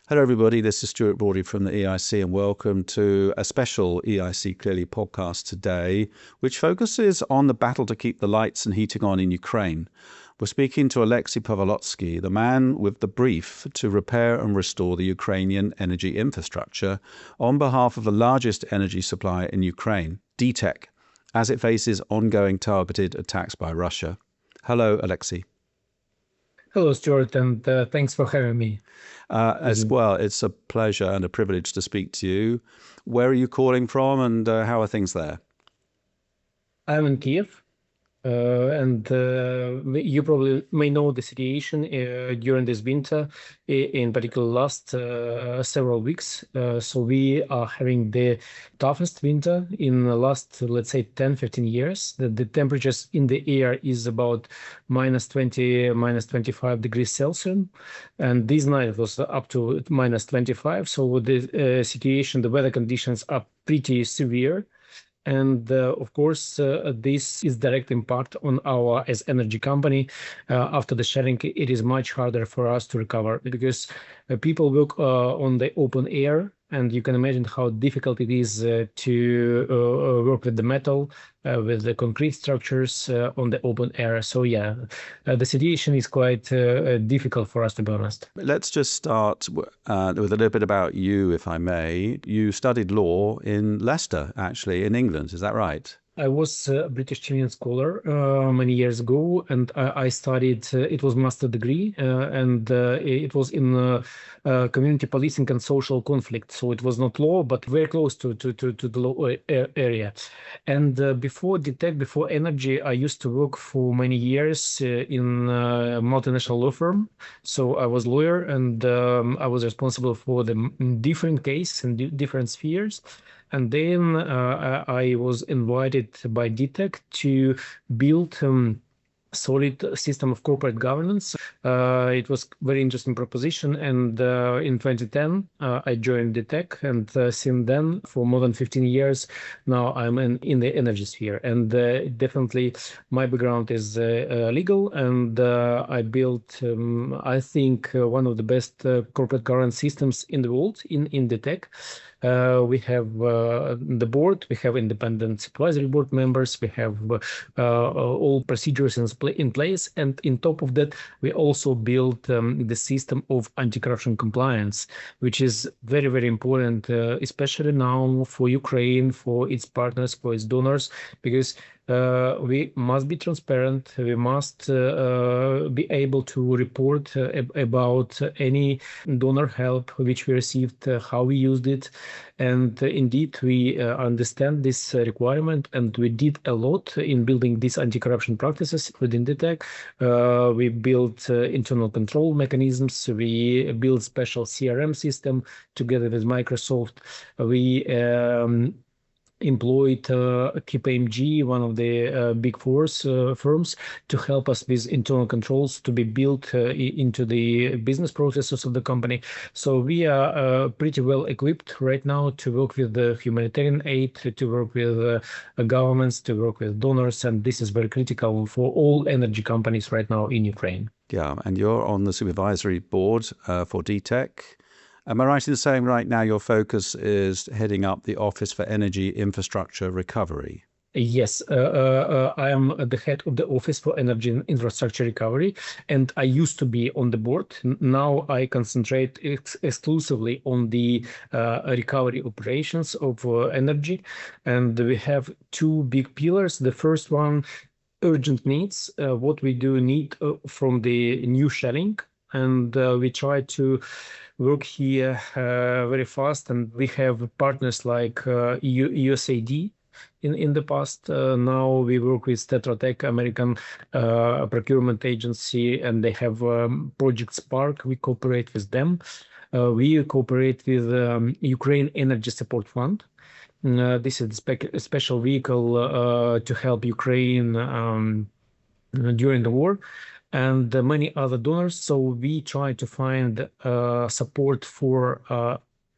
Hello, everybody. This is Stuart Broadley from the EIC, and welcome to a special EIC Clearly podcast today, which focuses on the battle to keep the lights and heating on in Ukraine. We're speaking to Oleksiy Povolotskiy, the man with the brief to repair and restore the Ukrainian energy infrastructure on behalf of the largest energy supplier in Ukraine, DTEK, as it faces ongoing targeted attacks by Russia. Hello, Oleksiy. Hello, Stuart, and thanks for having me. As well, it's a pleasure and a privilege to speak to you. Where are you calling from, and how are things there? I'm in Kiev, and you probably may know the situation during this winter, in particular last several weeks. So we are having the toughest winter in the last, let's say, 10, 15 years. The temperatures in the air is about -20, -25 degrees Celsius. And this night it was up to -25. So the situation, the weather conditions are pretty severe. And of course, this is direct impact on our as energy company. After the shelling, it is much harder for us to recover because people work on the open air, and you can imagine how difficult it is to work with the metal, with the concrete structures on the open air. So yeah, the situation is quite difficult for us, to be honest. Let's just start with a little bit about you, if I may. You studied law in Leicester, actually, in England. Is that right? I was a British Chilean scholar many years ago, and I studied, it was master degree, and it was in community policing and social conflict. So it was not law, but very close to the law area. And before DTEK, before energy, I used to work for many years in a multinational law firm. So I was lawyer, and I was responsible for the different cases and different spheres. And then I was invited by DTEK to build solid system of corporate governance. It was very interesting proposition. And in 2010, I joined DTEK. And since then, for more than 15 years, now I'm in the energy sphere. And definitely my background is legal. And I built, I think, one of the best corporate governance systems in the world in DTEK. We have the board, we have independent supervisory board members, we have all procedures in place. And in top of that, we also built the system of anti-corruption compliance, which is very, very important, especially now for Ukraine, for its partners, for its donors, because we must be transparent. We must be able to report about any donor help which we received, how we used it. And indeed, we understand this requirement, and we did a lot in building these anti-corruption practices within DTEK. We built internal control mechanisms. We built special CRM system together with Microsoft. We employed KPMG, one of the big four firms, to help us with internal controls to be built into the business processes of the company. So we are pretty well equipped right now to work with the humanitarian aid, to work with governments, to work with donors, and this is very critical for all energy companies right now in Ukraine. Yeah, and you're on the supervisory board for DTEK. Am I right in saying right now your focus is heading up the Office for Energy Infrastructure Recovery? Yes, I am the head of the Office for Energy and Infrastructure Recovery, and I used to be on the board. Now I concentrate exclusively on the recovery operations of energy, and we have two big pillars. The first one, urgent needs, what we do need from the new shelling, and we try to work here very fast, and we have partners like USAID in the past. Now we work with Tetra Tech, American procurement agency, and they have Project Spark. We cooperate with them. We cooperate with Ukraine Energy Support Fund. This is a special vehicle to help Ukraine during the war, and many other donors. So we try to find support for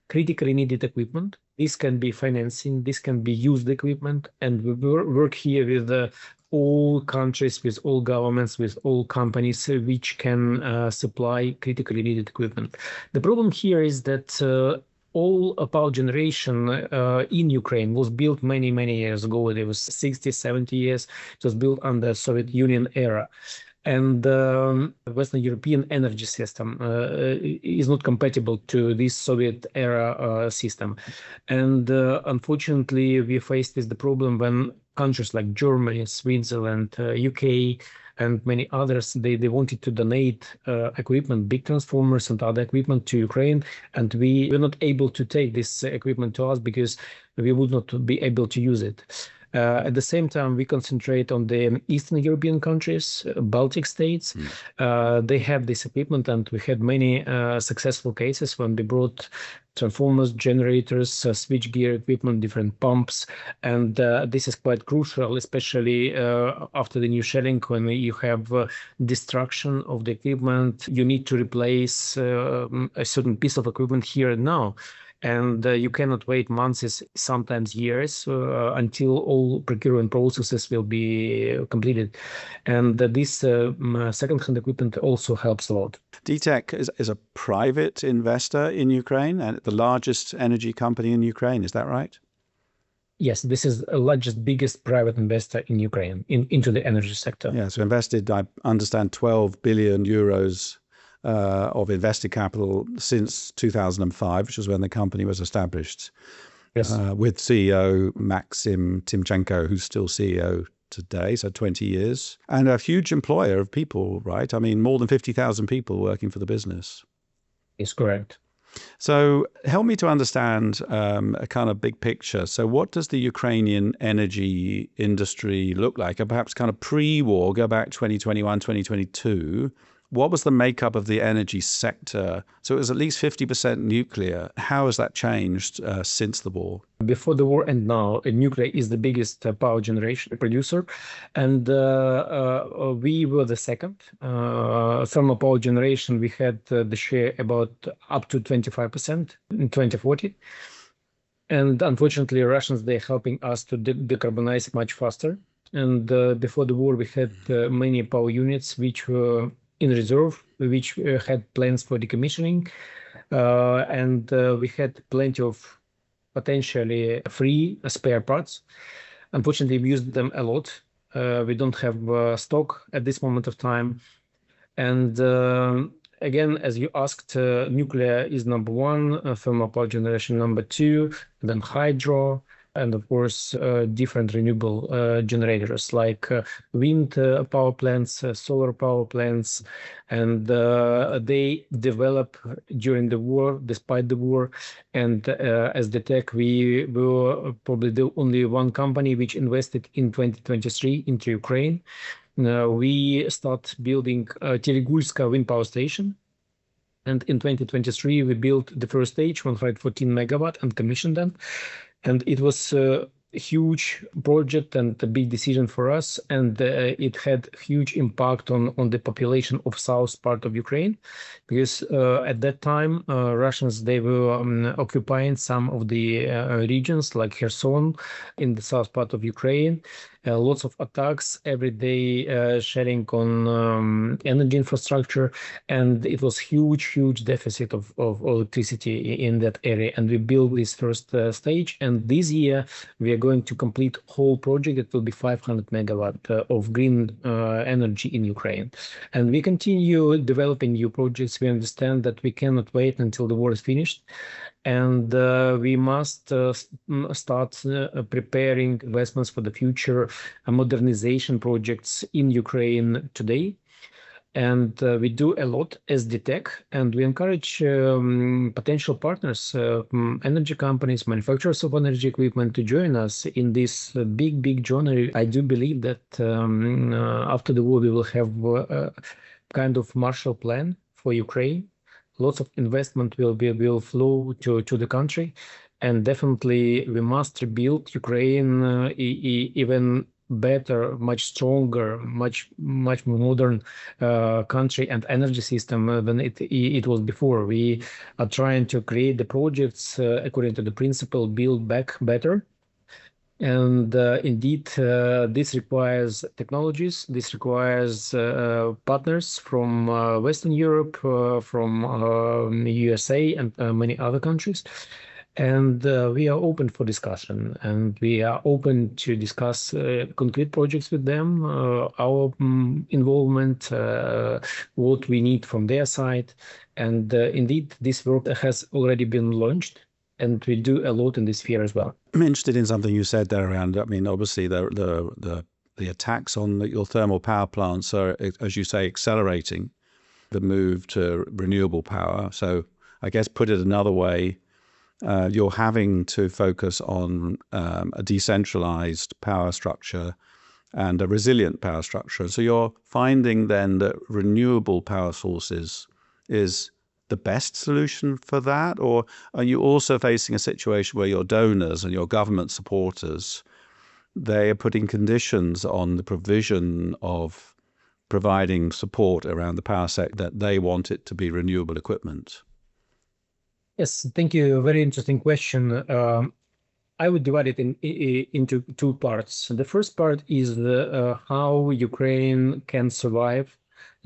critically needed equipment. This can be financing, this can be used equipment, and we work here with all countries, with all governments, with all companies which can supply critically needed equipment. The problem here is that all power generation in Ukraine was built many, many years ago. It was 60, 70 years. It was built under Soviet Union era. And the Western European energy system is not compatible to this Soviet era system. And unfortunately, we faced with the problem when countries like Germany, Switzerland, UK, and many others, they wanted to donate equipment, big transformers and other equipment to Ukraine. And we were not able to take this equipment to us because we would not be able to use it. At the same time, we concentrate on the Eastern European countries, Baltic states. They have this equipment, and we had many successful cases when we brought transformers, generators, switchgear equipment, different pumps. And this is quite crucial, especially after the new shelling, when you have destruction of the equipment. You need to replace a certain piece of equipment here and now. And you cannot wait months, sometimes years, until all procurement processes will be completed. And this second-hand equipment also helps a lot. DTEK is a private investor in Ukraine and the largest energy company in Ukraine. Is that right? Yes, this is the largest, biggest private investor in Ukraine into the energy sector. Yeah, so invested, I understand, 12 billion euros of invested capital since 2005, which was when the company was established. Yes. With CEO Maxim Timchenko, who's still CEO today, so 20 years, and a huge employer of people, right? I mean, more than 50,000 people working for the business. Is correct. So help me to understand a kind of big picture. So what does the Ukrainian energy industry look like? And perhaps kind of pre-war, go back 2021, 2022. What was the makeup of the energy sector? So it was at least 50% nuclear. How has that changed since the war? Before the war and now, nuclear is the biggest power generation producer. And we were the second. Thermal power generation, we had the share about up to 25% in 2040. And unfortunately, Russians, they're helping us to decarbonize much faster. And before the war, we had many power units which were in reserve, which had plans for decommissioning, and we had plenty of potentially free spare parts. Unfortunately, we used them a lot. We don't have stock at this moment of time. And again, as you asked, nuclear is number one, thermal power generation number two, then hydro, and of course, different renewable generators like wind power plants, solar power plants, and they develop during the war, despite the war. And as DTEK, we were probably the only one company which invested in 2023 into Ukraine. We start building Telegulska wind power station. And in 2023, we built the first stage, 114 megawatt, and commissioned them. And it was a huge project and a big decision for us. And it had huge impact on the population of south part of Ukraine, because at that time, Russians, they were occupying some of the regions like Kherson in the south part of Ukraine. Lots of attacks every day, sharing on energy infrastructure, and it was huge deficit of electricity in that area. And we built this first stage, and this year we are going to complete whole project. It will be 500 megawatt of green energy in Ukraine, and we continue developing new projects. We understand that we cannot wait until the war is finished. And we must start preparing investments for the future, modernization projects in Ukraine today. And we do a lot as DTEK, and we encourage potential partners, energy companies, manufacturers of energy equipment to join us in this big journey. I do believe that after the war, we will have a kind of Marshall Plan for Ukraine. Lots of investment will flow to the country, and definitely we must rebuild Ukraine even better, much stronger, much more modern country and energy system than it was before. We are trying to create the projects according to the principle build back better. And indeed, this requires technologies, this requires partners from Western Europe, from USA and many other countries. And we are open for discussion, and we are open to discuss concrete projects with them, our involvement, what we need from their side. And indeed, this work has already been launched, and we do a lot in this sphere as well. I'm interested in something you said there around, I mean, obviously the attacks on your thermal power plants are, as you say, accelerating the move to renewable power. So I guess put it another way, you're having to focus on a decentralized power structure and a resilient power structure. So you're finding then that renewable power sources is the best solution for that? Or are you also facing a situation where your donors and your government supporters, they are putting conditions on the provision of providing support around the power sector that they want it to be renewable equipment? Yes, thank you. Very interesting question. I would divide it into two parts. The first part is how Ukraine can survive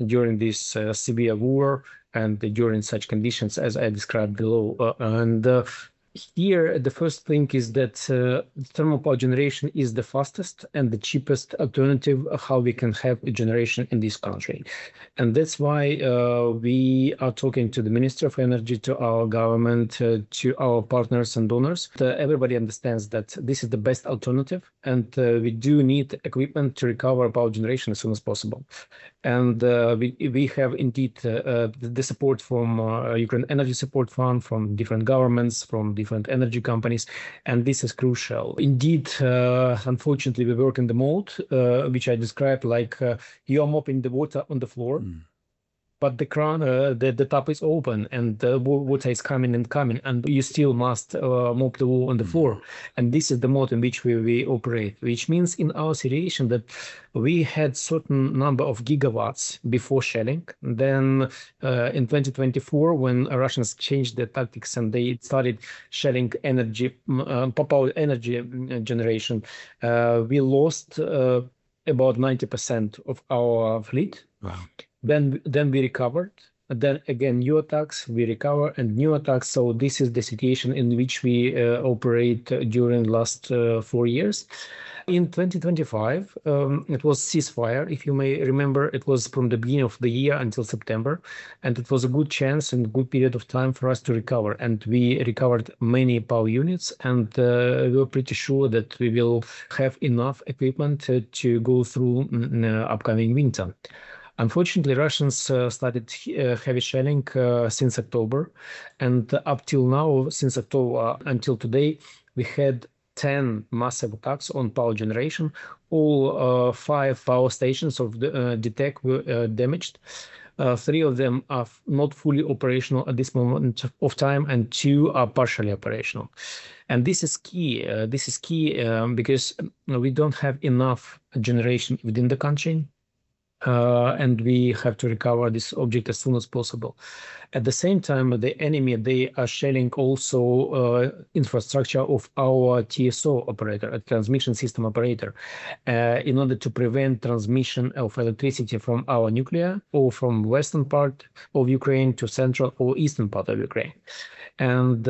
during this severe war and during such conditions as I described below. Here, the first thing is that thermal power generation is the fastest and the cheapest alternative of how we can have a generation in this country. And that's why we are talking to the Minister of Energy, to our government, to our partners and donors. Everybody understands that this is the best alternative, and we do need equipment to recover power generation as soon as possible. And we have indeed the support from Ukraine Energy Support Fund, from different governments, from different energy companies, and this is crucial. Indeed, unfortunately, we work in the mode which I described, like you are mopping the water on the floor. But the crown, the tap is open, and the water is coming and coming, and you still must mop the wall on the floor. And this is the mode in which we operate, which means in our situation that we had certain number of gigawatts before shelling. Then in 2024, when Russians changed their tactics and they started shelling energy, power energy generation, we lost about 90% of our fleet. Wow. Then we recovered. Then again, new attacks, we recover, and new attacks. So this is the situation in which we operate during the last 4 years. In 2025, it was ceasefire. If you may remember, it was from the beginning of the year until September, and it was a good chance and good period of time for us to recover. And we recovered many power units, and we were pretty sure that we will have enough equipment to go through the upcoming winter. Unfortunately, Russians started heavy shelling since October, and up till now, since October until today, we had 10 massive attacks on power generation. All 5 power stations of the DTEK were damaged. 3 of them are not fully operational at this moment of time, and 2 are partially operational. And this is key. This is key because we don't have enough generation within the country. And we have to recover this object as soon as possible. At the same time, the enemy, they are shelling also infrastructure of our TSO operator, a transmission system operator, in order to prevent transmission of electricity from our nuclear or from western part of Ukraine to central or eastern part of Ukraine. And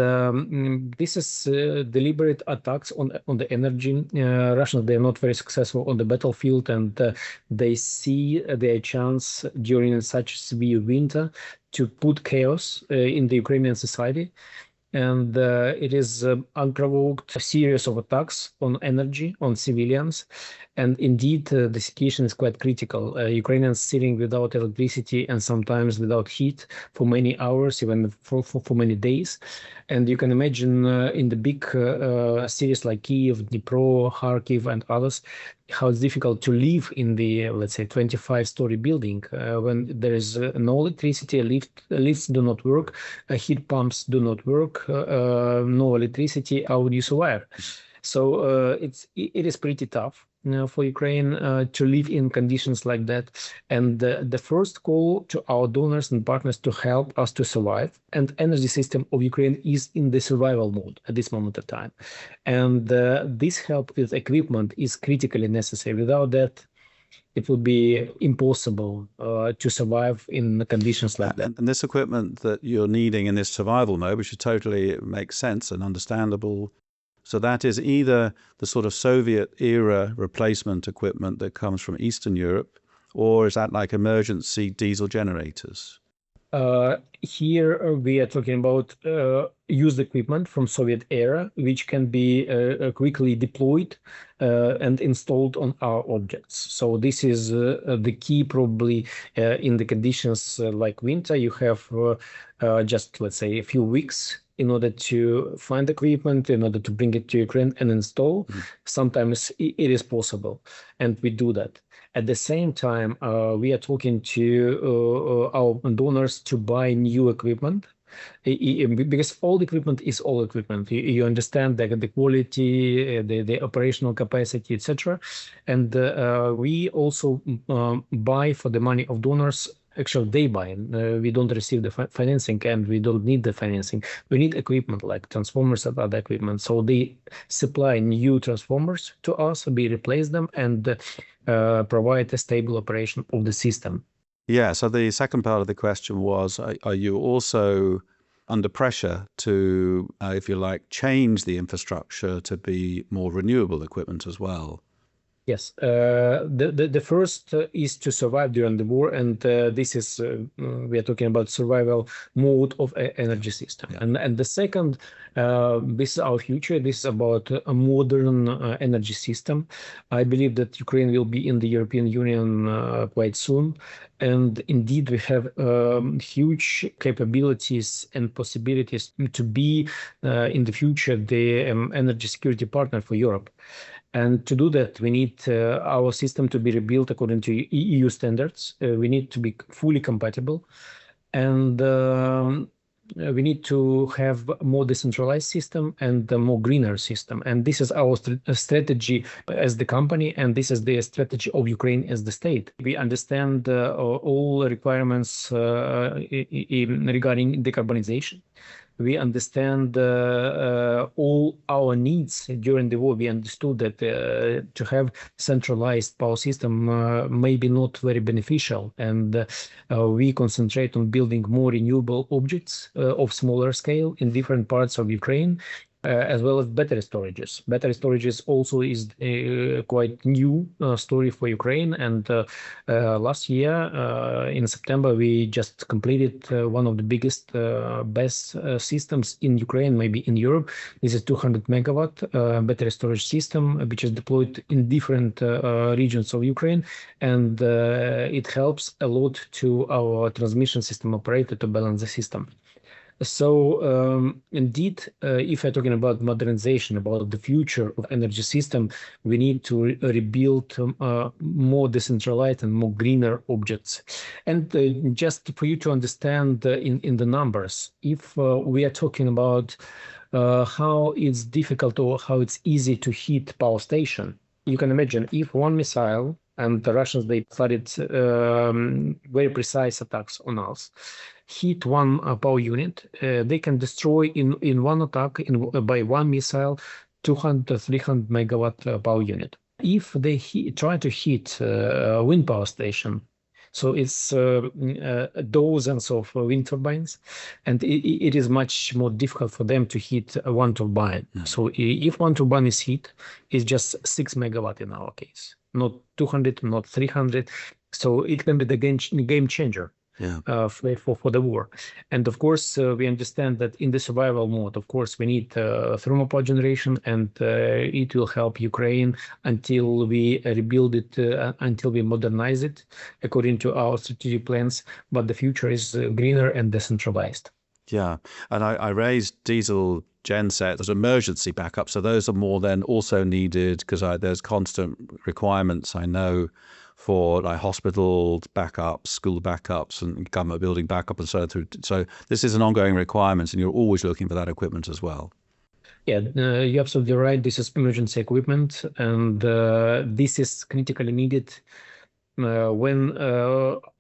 this is deliberate attacks on the energy. Russians, they are not very successful on the battlefield, and they see their chance during such severe winter to put chaos in the Ukrainian society. And it is unprovoked series of attacks on energy, on civilians. And indeed, the situation is quite critical. Ukrainians sitting without electricity and sometimes without heat for many hours, even for many days. And you can imagine in the big cities like Kyiv, Dnipro, Kharkiv, and others, how it's difficult to live in the, let's say, 25-story building when there is no electricity, lifts do not work, heat pumps do not work, no electricity. How would you survive? So it is pretty tough. for Ukraine to live in conditions like that. And the first call to our donors and partners to help us to survive. And energy system of Ukraine is in the survival mode at this moment of time. And this help with equipment is critically necessary. Without that, it would be impossible to survive in conditions like that. And this equipment that you're needing in this survival mode, which totally makes sense and understandable, so that is either the sort of Soviet era replacement equipment that comes from Eastern Europe, or is that like emergency diesel generators? Here we are talking about used equipment from Soviet era, which can be quickly deployed and installed on our objects. So this is the key probably in the conditions like winter. You have just, let's say, a few weeks in order to find equipment, in order to bring it to Ukraine and install. Sometimes it is possible, and we do that. At the same time, we are talking to our donors to buy new equipment, because all equipment is all equipment. You understand that the quality, the operational capacity, etc. And we also buy for the money of donors. Actually, they buy. We don't receive the financing, and we don't need the financing. We need equipment like transformers and other equipment. So they supply new transformers to us, we replace them, and provide a stable operation of the system. Yeah, so the second part of the question was, are you also under pressure to, if you like, change the infrastructure to be more renewable equipment as well? Yes, the first is to survive during the war, and this is we are talking about survival mode of energy system. Yeah. And the second, this is our future. This is about a modern energy system. I believe that Ukraine will be in the European Union quite soon, and indeed we have huge capabilities and possibilities to be in the future the energy security partner for Europe. And to do that, we need our system to be rebuilt according to EU standards. We need to be fully compatible. And we need to have a more decentralized system and a more greener system. And this is our strategy as the company, and this is the strategy of Ukraine as the state. We understand all requirements regarding decarbonization. We understand all our needs during the war. We understood that to have centralized power system may be not very beneficial, and we concentrate on building more renewable objects of smaller scale in different parts of Ukraine. As well as battery storages. Battery storages also is a quite new story for Ukraine. And last year, in September, we just completed one of the biggest, best systems in Ukraine, maybe in Europe. This is 200 megawatt battery storage system, which is deployed in different regions of Ukraine. And it helps a lot to our transmission system operator to balance the system. So indeed, if we're talking about modernization, about the future of energy system, we need to rebuild more decentralized and more greener objects. And just for you to understand in the numbers, if we are talking about how it's difficult or how it's easy to hit power station, you can imagine if one missile, and the Russians, they started very precise attacks on us, hit one power unit, they can destroy in one attack by one missile 200 300 megawatt power unit. If they try to hit a wind power station, so it's dozens of wind turbines, and it is much more difficult for them to hit one turbine. So if one turbine is hit, it's just 6 megawatt in our case, not 200, not 300. So it can be the game changer. Yeah. For the war. And of course, we understand that in the survival mode, of course, we need thermal power generation, and it will help Ukraine until we rebuild it, until we modernize it according to our strategic plans. But the future is greener and decentralized. Yeah. And I raised diesel gensets as emergency backup. So those are more than also needed because there's constant requirements, I know, for like hospital backups, school backups, and government building backup, and so through. So this is an ongoing requirement, and you're always looking for that equipment as well. Yeah, you're absolutely right. This is emergency equipment, and this is critically needed when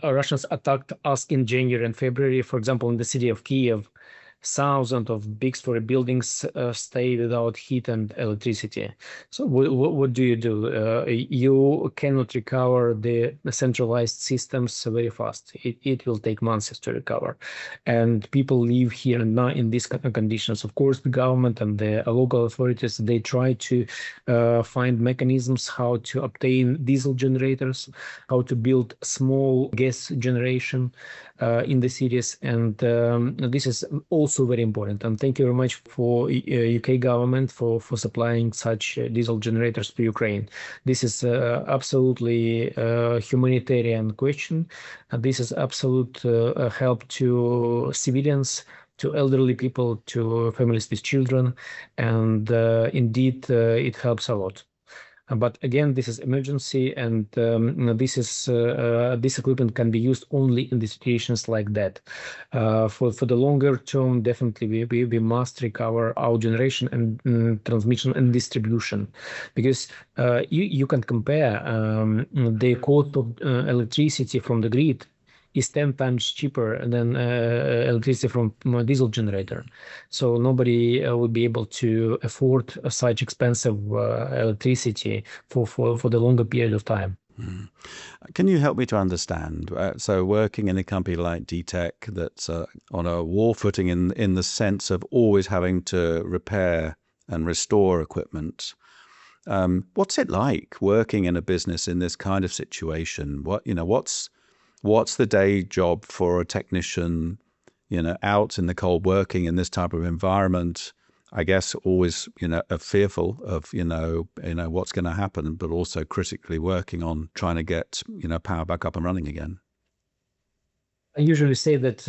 Russians attacked us in January and February. For example, in the city of Kiev, thousands of big-story buildings stay without heat and electricity. So what do? You cannot recover the centralized systems very fast. It will take months to recover. And people live here and now in these conditions. Of course, the government and the local authorities, they try to find mechanisms how to obtain diesel generators, how to build small gas generation in the cities, and this is also very important. And thank you very much for UK government for supplying such diesel generators to Ukraine. This is absolutely humanitarian question. This is absolute help to civilians, to elderly people, to families with children, and indeed it helps a lot. But again, this is emergency, and this equipment can be used only in the situations like that. For the longer term, definitely we must recover our generation and transmission and distribution, because you can compare the cost of electricity from the grid is 10 times cheaper than electricity from a diesel generator. So nobody will be able to afford such expensive electricity for the longer period of time. Mm. Can you help me to understand? So working in a company like DTEK that's on a war footing in the sense of always having to repair and restore equipment, what's it like working in a business in this kind of situation? What's the day job for a technician, out in the cold working in this type of environment? I guess always, fearful of, what's going to happen, but also critically working on trying to get, power back up and running again. I usually say that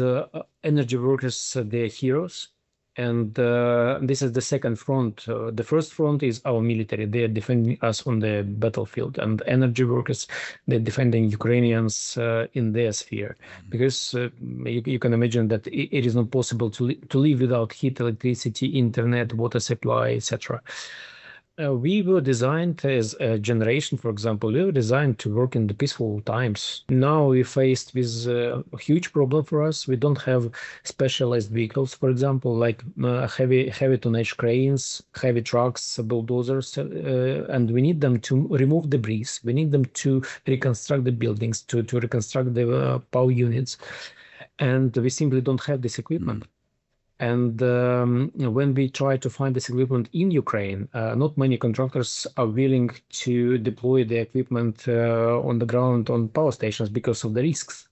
energy workers, they're heroes. And this is the second front. The first front is our military. They are defending us on the battlefield. And energy workers, they're defending Ukrainians in their sphere. Because you can imagine that it is not possible to live without heat, electricity, internet, water supply, etc. We were designed as a generation, for example, we were designed to work in the peaceful times. Now we're faced with a huge problem for us. We don't have specialized vehicles, for example, like heavy tonnage cranes, heavy trucks, bulldozers, and we need them to remove debris. We need them to reconstruct the buildings, to reconstruct the power units. And we simply don't have this equipment. And when we try to find this equipment in Ukraine, not many contractors are willing to deploy the equipment on the ground on power stations because of the risks.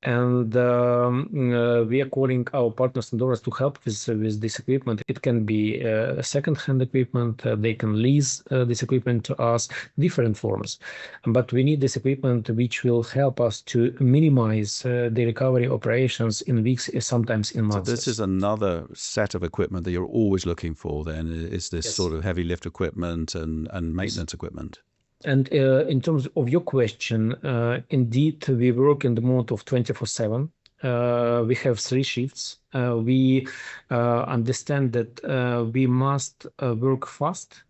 And we are calling our partners and donors to help with this equipment. It can be second-hand equipment. They can lease this equipment to us, different forms. But we need this equipment which will help us to minimize the recovery operations in weeks, sometimes in months. So this is another set of equipment that you're always looking for then, is this sort of heavy lift equipment and maintenance equipment? And in terms of your question, indeed, we work in the mode of 24/7. We have 3 shifts. We understand that we must work fast.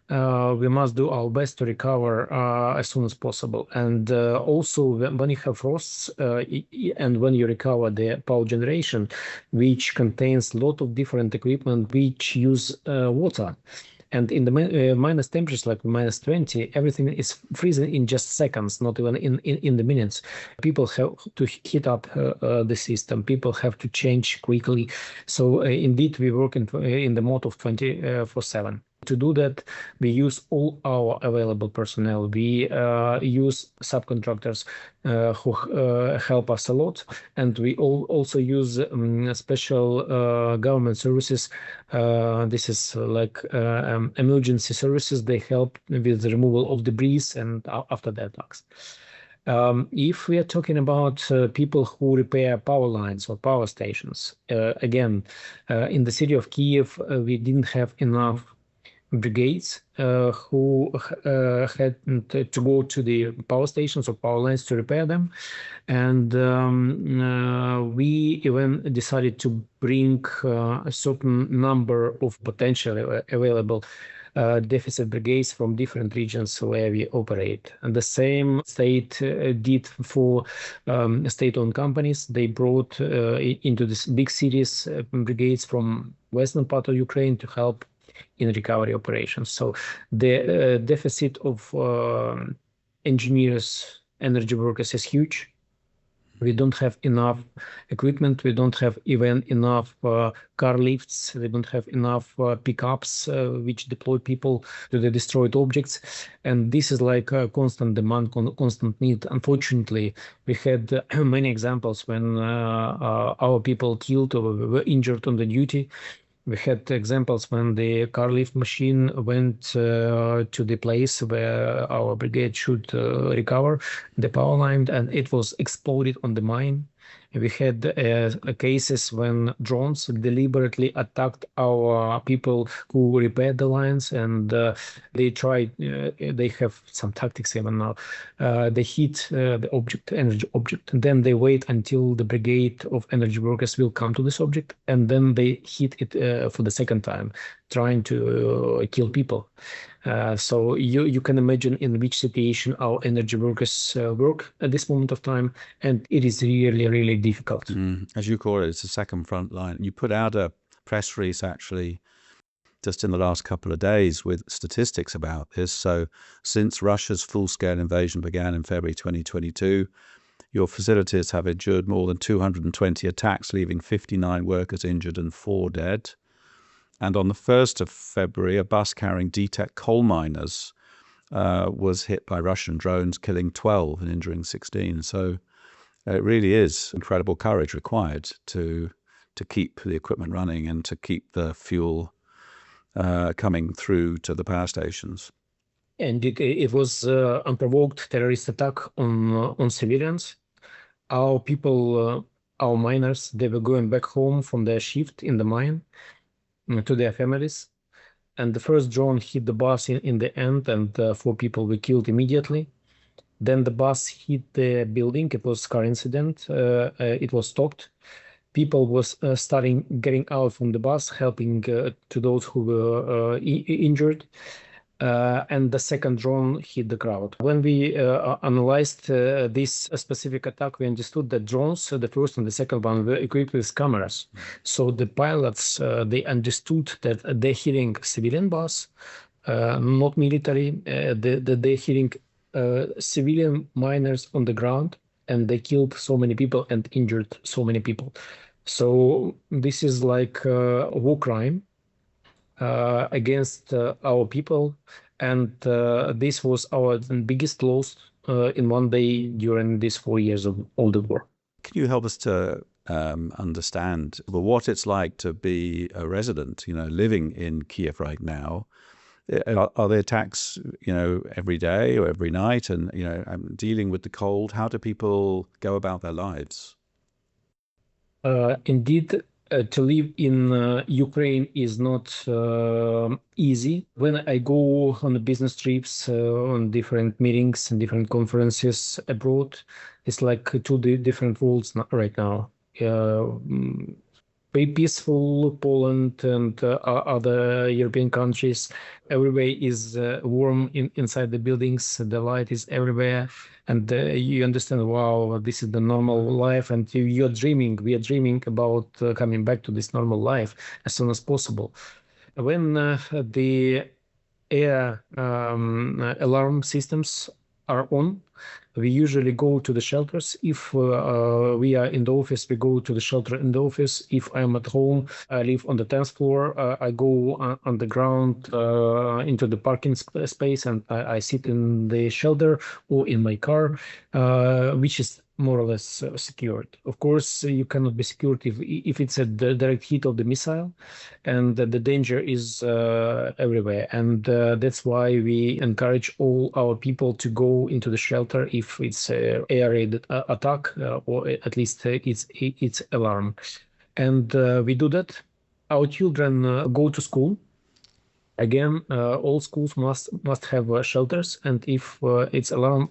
We must do our best to recover as soon as possible. And also, when you have frosts and when you recover the power generation, which contains a lot of different equipment which use water. And in the minus temperatures, like minus 20, everything is freezing in just seconds, not even in the minutes. People have to heat up the system. People have to change quickly. So indeed, we work in the mode of 24/7. To do that, we use all our available personnel. We use subcontractors who help us a lot, and we also use special government services. This is like emergency services. They help with the removal of debris and after the attacks. If we are talking about people who repair power lines or power stations, again, in the city of Kiev, we didn't have enough brigades who had to go to the power stations or power lines to repair them. And we even decided to bring a certain number of potentially available deficit brigades from different regions where we operate. And the same state did for state-owned companies. They brought into this big cities brigades from western part of Ukraine to help in recovery operations. So the deficit of engineers, energy workers is huge. We don't have enough equipment. We don't have even enough car lifts. We don't have enough pickups which deploy people to the destroyed objects. And this is like a constant demand, constant need. Unfortunately, we had many examples when our people killed or were injured on the duty. We had examples when the car lift machine went to the place where our brigade should recover the power line, and it was exploded on the mine. We had cases when drones deliberately attacked our people who repaired the lines, and they tried. They have some tactics even now. They hit the object, energy object, and then they wait until the brigade of energy workers will come to this object, and then they hit it for the second time, trying to kill people. So you can imagine in which situation our energy workers work at this moment of time, and it is really, really difficult. As you call it, it's the second front line. You put out a press release actually just in the last couple of days with statistics about this. So since Russia's full-scale invasion began in February 2022, your facilities have endured more than 220 attacks, leaving 59 workers injured and 4 dead. And on the 1st of February, a bus carrying DTEK coal miners was hit by Russian drones, killing 12 and injuring 16. So it really is incredible courage required to keep the equipment running and to keep the fuel coming through to the power stations. And it was unprovoked terrorist attack on civilians. Our people, our miners, they were going back home from their shift in the mine to their families. And the first drone hit the bus in the end, and 4 people were killed immediately. Then the bus hit the building. It was a car incident. It was stopped. People was starting getting out from the bus, helping to those who were injured. And the second drone hit the crowd. When we analyzed this specific attack, we understood that drones, the first and the second one, were equipped with cameras. So the pilots, they understood that they're hitting civilian bus, not military. They're hitting civilian miners on the ground, and they killed so many people and injured so many people. So this is like a war crime against our people, and this was our biggest loss in one day during these 4 years of the war. Can you help us to understand what it's like to be a resident, living in Kiev right now? Are there attacks, every day or every night, and dealing with the cold? How do people go about their lives? Indeed, to live in Ukraine is not easy. When I go on the business trips, on different meetings and different conferences abroad, it's like 2 different worlds right now. Very peaceful Poland and other European countries. Everywhere is warm inside the buildings. The light is everywhere, and you understand, wow, this is the normal life. And we are dreaming about coming back to this normal life as soon as possible. When the air alarm systems are on, we usually go to the shelters. If we are in the office, we go to the shelter in the office. If I'm at home, I live on the 10th floor. I go on the ground into the parking space, and I sit in the shelter or in my car, which is more or less secured. Of course, you cannot be secured if it's a direct hit of the missile, and the danger is everywhere. And that's why we encourage all our people to go into the shelter if it's an air-raid attack, or at least it's alarm. And we do that. Our children go to school. Again, all schools must have shelters, and if it's allowed,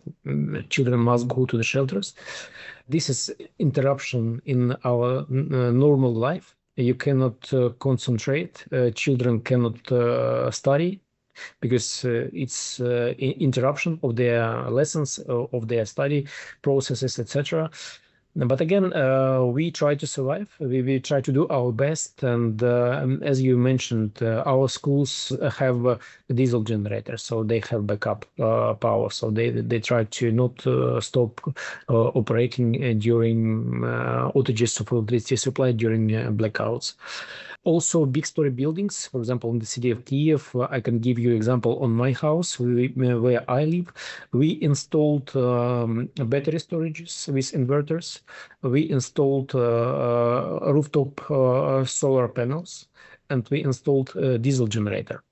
children must go to the shelters. This is interruption in our normal life. You cannot concentrate. Children cannot study because it's interruption of their lessons, of their study processes, etc. But again, we try to survive. We try to do our best. And as you mentioned, our schools have diesel generators, so they have backup power. So they try to not stop operating during outages of electricity supply during blackouts. Also, big story buildings, for example, in the city of Kiev, I can give you example on my house where I live. We installed battery storages with inverters. We installed rooftop solar panels, and we installed a diesel generator.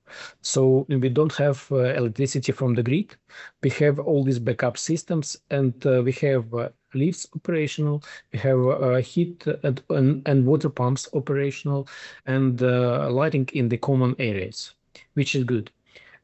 So we don't have electricity from the grid. We have all these backup systems, and we have lifts operational. We have heat and water pumps operational, and lighting in the common areas, which is good.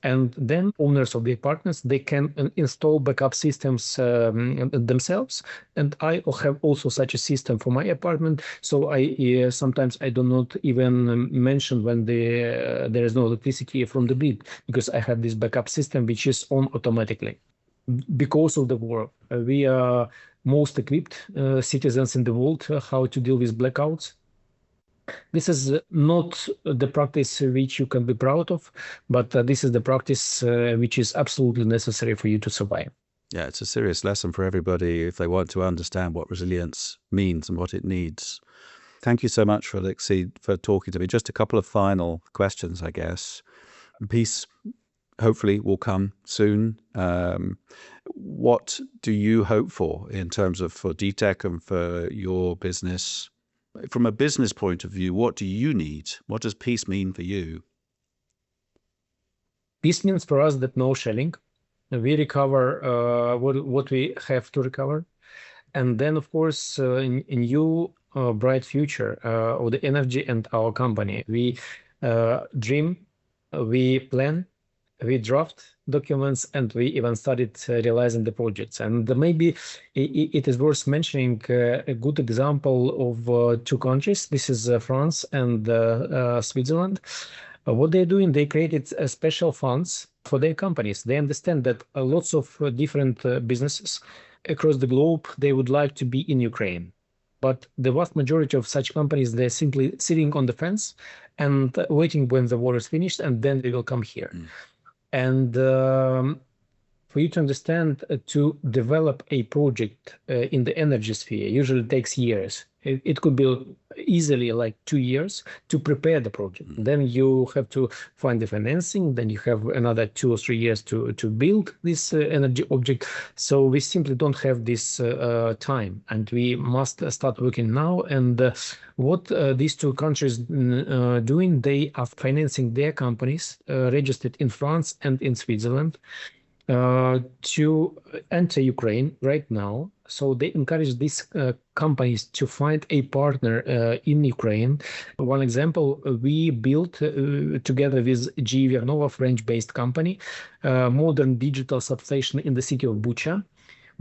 And then owners of the apartments, they can install backup systems themselves. And I have also such a system for my apartment. So I sometimes I do not even mention when there is no electricity from the grid, because I have this backup system which is on automatically. Because of the war, we are most equipped citizens in the world how to deal with blackouts. This is not the practice which you can be proud of, but this is the practice which is absolutely necessary for you to survive. Yeah, it's a serious lesson for everybody if they want to understand what resilience means and what it needs. Thank you so much, Oleksiy, for talking to me. Just a couple of final questions, I guess. Peace hopefully will come soon. What do you hope for in terms of for DTEK and for your business? From a business point of view, what do you need? What does peace mean for you? Peace means for us that no shelling. We recover what we have to recover. And then, of course, in new bright future of the energy and our company. We dream, we plan, we draft documents, and we even started realizing the projects. And maybe it is worth mentioning a good example of two countries. This is France and Switzerland. What they're doing, they created special funds for their companies. They understand that lots of different businesses across the globe, they would like to be in Ukraine. But the vast majority of such companies, they're simply sitting on the fence and waiting when the war is finished, and then they will come here. And for you to understand, to develop a project in the energy sphere usually takes years. It could be easily like 2 years to prepare the project. Then you have to find the financing. Then you have another 2 or 3 years to build this energy object. So we simply don't have this time, and we must start working now. And what these two countries doing, they are financing their companies registered in France and in Switzerland to enter Ukraine right now. So they encourage these companies to find a partner in Ukraine. One example, we built together with GE Vernova, French-based company, modern digital substation in the city of Bucha.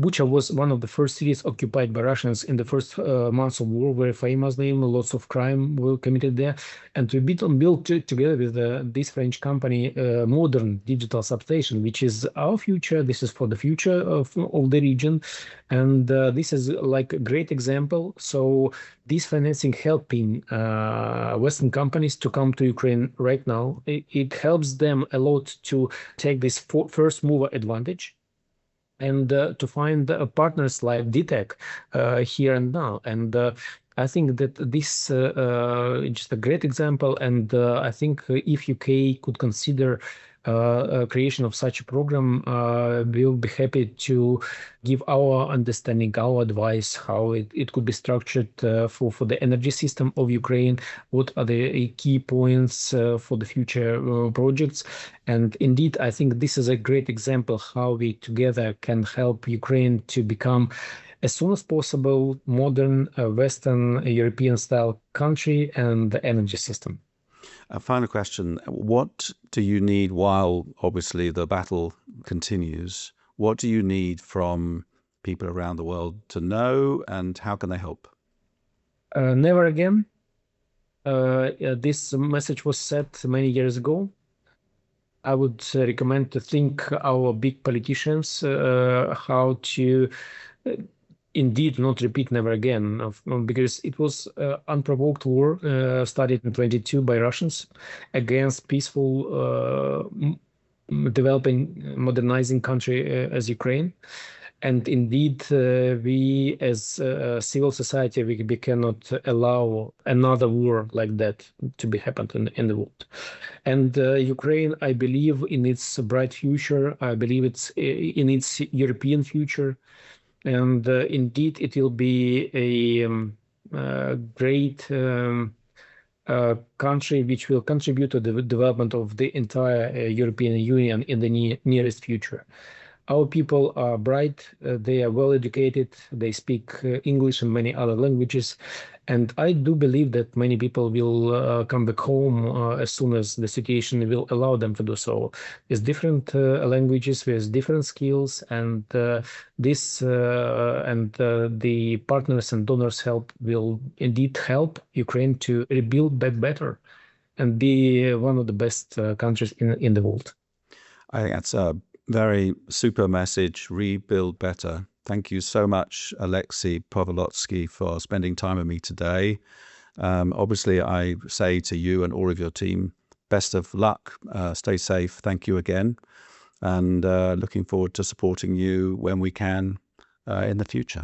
Bucha was one of the first cities occupied by Russians in the first months of war, very famous name, lots of crime were committed there. And we built together with this French company modern digital substation, which is our future. This is for the future of the region. And this is like a great example. So this financing helping Western companies to come to Ukraine right now. It helps them a lot to take this first mover advantage, and to find partners like DTEK here and now. And I think that this is just a great example. And I think if UK could consider creation of such a program, we'll be happy to give our understanding, our advice, how it could be structured for the energy system of Ukraine, what are the key points for the future projects. And indeed, I think this is a great example how we together can help Ukraine to become, as soon as possible, modern Western European style country and the energy system. A final question. What do you need while obviously the battle continues? What do you need from people around the world to know, and how can they help? Never again. This message was set many years ago. I would recommend to think our big politicians how to indeed not repeat never again, because it was unprovoked war started in 22 by Russians against peaceful developing, modernizing country as Ukraine. And indeed, we as civil society, we cannot allow another war like that to be happened in the world. And Ukraine, I believe in its bright future. I believe it's in its European future. And indeed, it will be a great country which will contribute to the development of the entire European Union in the nearest future. Our people are bright, they are well educated, they speak English and many other languages. And I do believe that many people will come back home as soon as the situation will allow them to do so. With different languages, with different skills, and the partners and donors help will indeed help Ukraine to rebuild back better and be one of the best countries in the world. I think that's a very super message. Rebuild better. Thank you so much, Oleksiy Povolotskiy, for spending time with me today. Obviously, I say to you and all of your team, best of luck. Stay safe. Thank you again. And looking forward to supporting you when we can in the future.